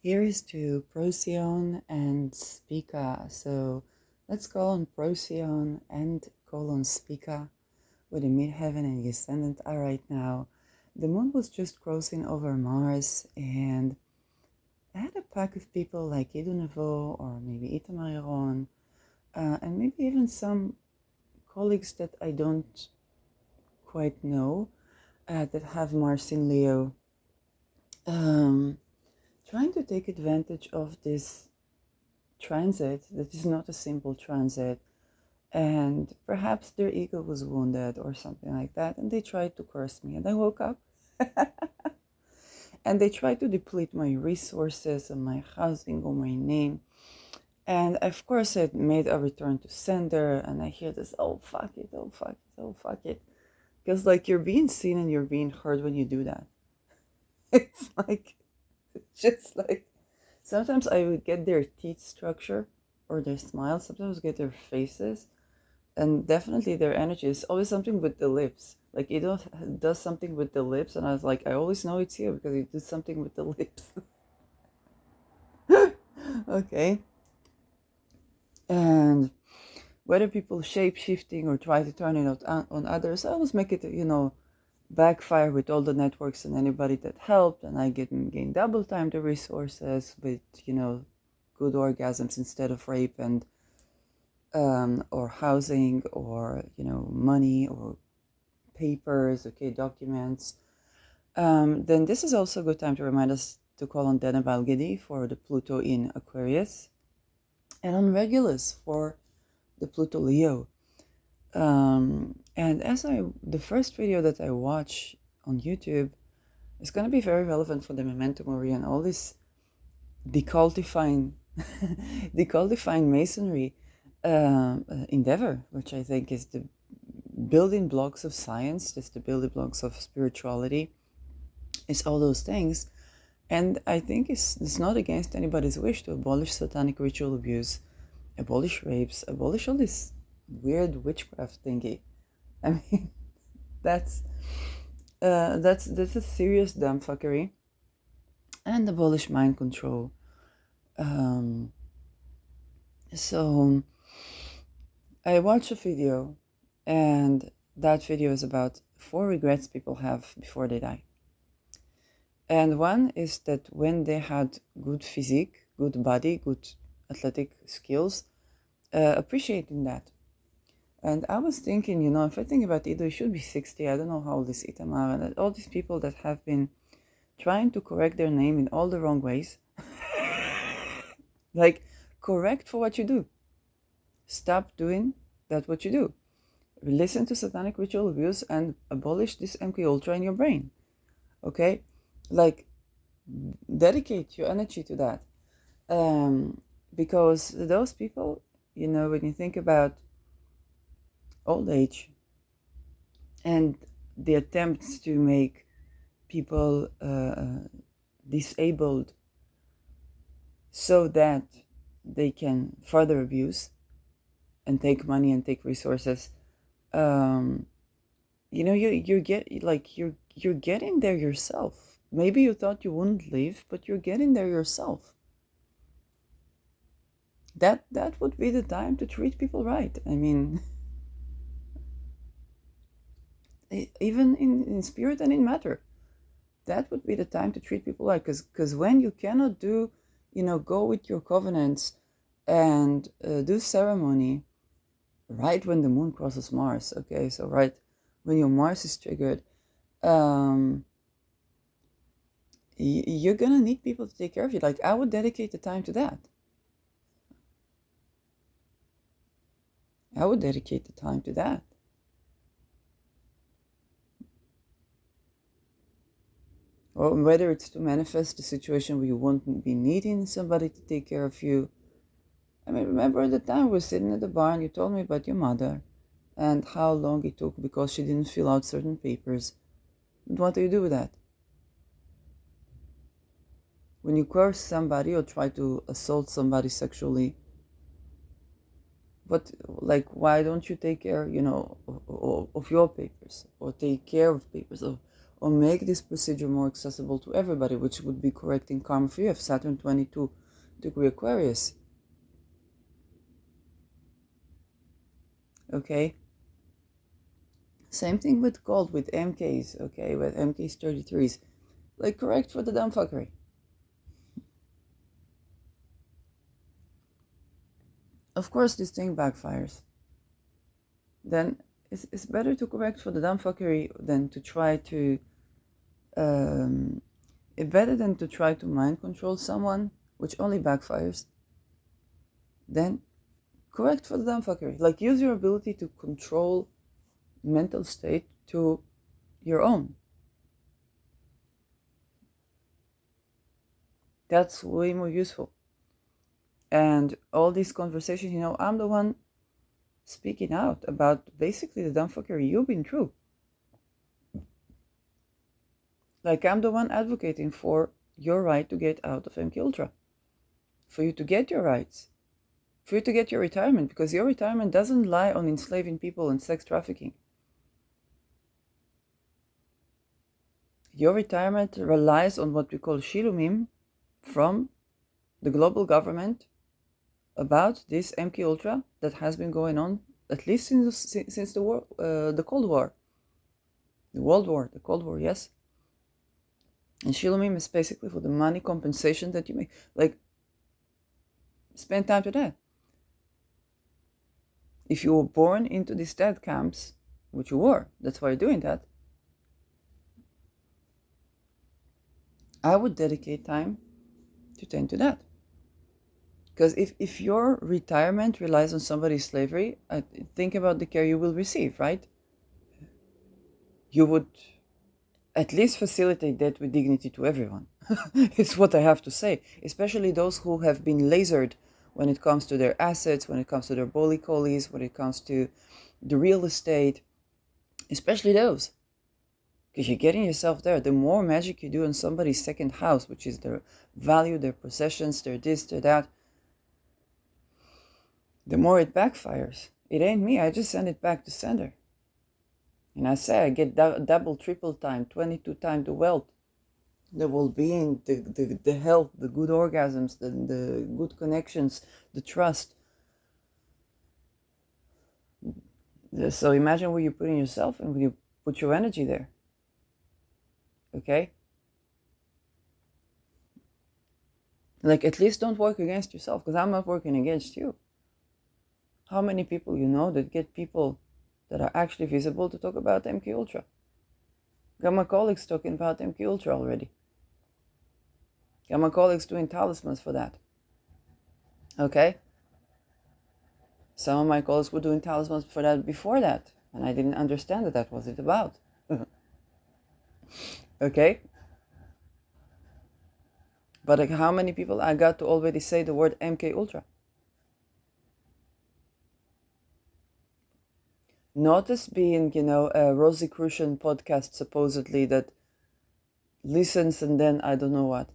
Here is to Procyon and Spica. So let's call on Procyon and call on Spica, where the midheaven and the ascendant are right now. The moon was just crossing over Mars, and I had a pack of people like Edu Nevo or maybe Itamar Yaron, and maybe even some colleagues that I don't quite know that have Mars in Leo. Um, Trying to take advantage of this transit that is not a simple transit, and perhaps their ego was wounded or something like that, and they tried to curse me, and I woke up and they tried to deplete my resources and my housing or my name. And of course I made a return to sender, and I hear this, oh fuck it, oh fuck it, oh fuck it, because like you're being seen and you're being heard when you do that. It's like, just like, sometimes I would get their teeth structure or their smiles, sometimes get their faces, and definitely their energy is always something with the lips. Like does something with the lips, and I was like, I always know it's you because you did something with the lips. Okay. And whether people shape shifting or try to turn it on others, I always make it, backfire with all the networks and anybody that helped, and I gain double time the resources with, good orgasms instead of rape and or housing or money or papers, okay, documents. Then this is also a good time to remind us to call on Dana Balgedi for the Pluto in Aquarius, and on Regulus for the Pluto Leo. And the first video that I watch on YouTube is going to be very relevant for the Memento Mori and all this decultifying, decultifying masonry endeavor, which I think is the building blocks of science, just the building blocks of spirituality, is all those things. And I think it's not against anybody's wish to abolish satanic ritual abuse, abolish rapes, abolish all this weird witchcraft thingy. I mean, that's a serious dumb fuckery, and abolish mind control. Um, so I watched a video, and that video is about 4 regrets people have before they die. And one is that when they had good physique, good body, good athletic skills, appreciating that. And I was thinking, if I think about Ido, he should be 60. I don't know how old is Itamar, and all these people that have been trying to correct their name in all the wrong ways. Like, correct for what you do. Stop doing that what you do. Listen to satanic ritual abuse and abolish this MK Ultra in your brain. Okay? Like, dedicate your energy to that. Because those people, when you think about old age and the attempts to make people disabled so that they can further abuse and take money and take resources, you're getting there yourself. Maybe you thought you wouldn't leave, but you're getting there yourself. That would be the time to treat people right. I mean, even in spirit and in matter, that would be the time to treat people right. Because when you cannot do, go with your covenants and do ceremony right when the moon crosses Mars, okay, so right when your Mars is triggered, you're gonna need people to take care of you. Like, I would dedicate the time to that. I would dedicate the time to that. Or whether it's to manifest a situation where you won't be needing somebody to take care of you. I mean, remember the time we were sitting at the bar and you told me about your mother and how long it took because she didn't fill out certain papers. And what do you do with that? When you curse somebody or try to assault somebody sexually, why don't you take care, of your papers, or take care of papers, or make this procedure more accessible to everybody, which would be correcting karma for you if Saturn 22-degree Aquarius. Okay? Same thing with gold, with MKs, okay? With MKs 33s. Like, correct for the dumb fuckery. Of course, this thing backfires. Then it's better to correct for the dumb fuckery than to try to better than to try to mind control someone, which only backfires. Then correct for the dumb fuckery. Like, use your ability to control mental state to your own. That's way more useful. And all these conversations, I'm the one speaking out about basically the dumb fuckery you've been through. Like, I'm the one advocating for your right to get out of MK Ultra, for you to get your rights, for you to get your retirement, because your retirement doesn't lie on enslaving people and sex trafficking. Your retirement relies on what we call shilumim from the global government about this MK Ultra that has been going on at least since the war, the Cold War, the Cold War, yes. And shilumim is basically for the money compensation that you make. Like, spend time to that. If you were born into these death camps, which you were, that's why you're doing that, I would dedicate time to tend to that. Because if your retirement relies on somebody's slavery, think about the care you will receive, right? You would at least facilitate that with dignity to everyone. It's what I have to say. Especially those who have been lasered when it comes to their assets, when it comes to their boly-colies, when it comes to the real estate. Especially those. Because you're getting yourself there. The more magic you do in somebody's second house, which is their value, their possessions, their this, their that, the more it backfires. It ain't me. I just send it back to sender. And I say I get double, triple time, 22 times the wealth, the well-being, the health, the good orgasms, the good connections, the trust. So imagine where you're putting yourself and where you put your energy there. Okay? Like, at least don't work against yourself, because I'm not working against you. How many people you know that get people that are actually visible to talk about MK Ultra? Got my colleagues talking about MK Ultra already. Got my colleagues doing talismans for that. Okay? Some of my colleagues were doing talismans for that before that, and I didn't understand that was it about. Okay? But like, how many people I got to already say the word MK Ultra? Not as being, a Rosicrucian podcast supposedly that listens and then I don't know what.